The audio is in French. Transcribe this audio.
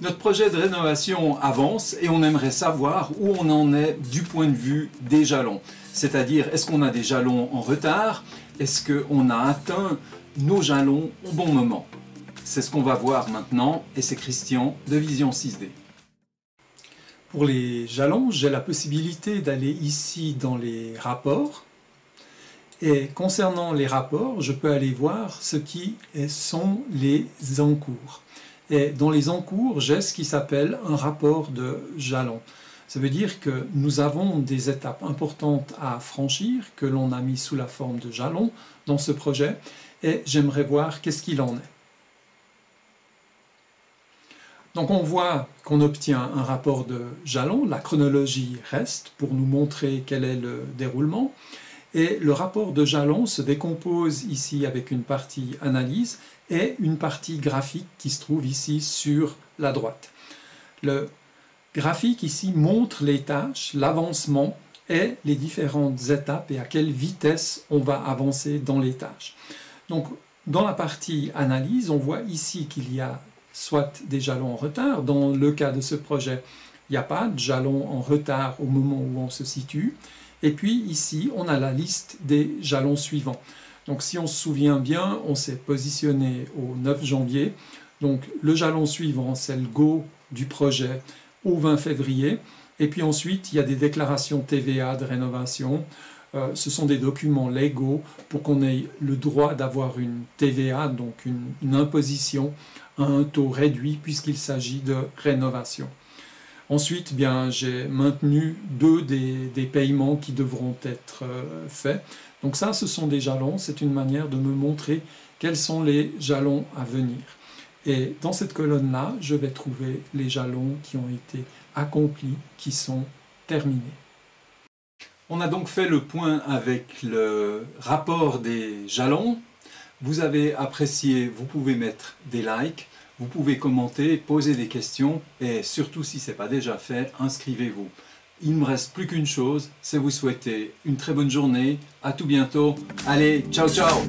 Notre projet de rénovation avance et on aimerait savoir où on en est du point de vue des jalons. C'est-à-dire, est-ce qu'on a des jalons en retard? Est-ce qu'on a atteint nos jalons au bon moment? C'est ce qu'on va voir maintenant et c'est Christian de Vision 6D. Pour les jalons, j'ai la possibilité d'aller ici dans les rapports. Et concernant les rapports, je peux aller voir ce qui sont les encours. Et dans les encours, j'ai ce qui s'appelle un rapport de jalons. Ça veut dire que nous avons des étapes importantes à franchir, que l'on a mis sous la forme de jalons dans ce projet, et j'aimerais voir qu'est-ce qu'il en est. Donc on voit qu'on obtient un rapport de jalons, la chronologie reste pour nous montrer quel est le déroulement, et le rapport de jalons se décompose ici avec une partie analyse et une partie graphique qui se trouve ici sur la droite. Le graphique ici montre les tâches, l'avancement et les différentes étapes et à quelle vitesse on va avancer dans les tâches. Donc dans la partie analyse, on voit ici qu'il y a soit des jalons en retard. Dans le cas de ce projet, il n'y a pas de jalons en retard au moment où on se situe. Et puis ici, on a la liste des jalons suivants. Donc si on se souvient bien, on s'est positionné au 9 janvier. Donc le jalon suivant, c'est le go du projet au 20 février. Et puis ensuite, il y a des déclarations TVA de rénovation. Ce sont des documents légaux pour qu'on ait le droit d'avoir une TVA, donc une imposition à un taux réduit puisqu'il s'agit de rénovation. Ensuite, bien, j'ai maintenu deux des paiements qui devront être faits. Donc ça, ce sont des jalons. C'est une manière de me montrer quels sont les jalons à venir. Et dans cette colonne-là, je vais trouver les jalons qui ont été accomplis, qui sont terminés. On a donc fait le point avec le rapport des jalons. Vous avez apprécié, vous pouvez mettre des likes. Vous pouvez commenter, poser des questions et surtout si ce n'est pas déjà fait, inscrivez-vous. Il ne me reste plus qu'une chose, c'est vous souhaiter une très bonne journée, à tout bientôt. Allez, ciao ciao!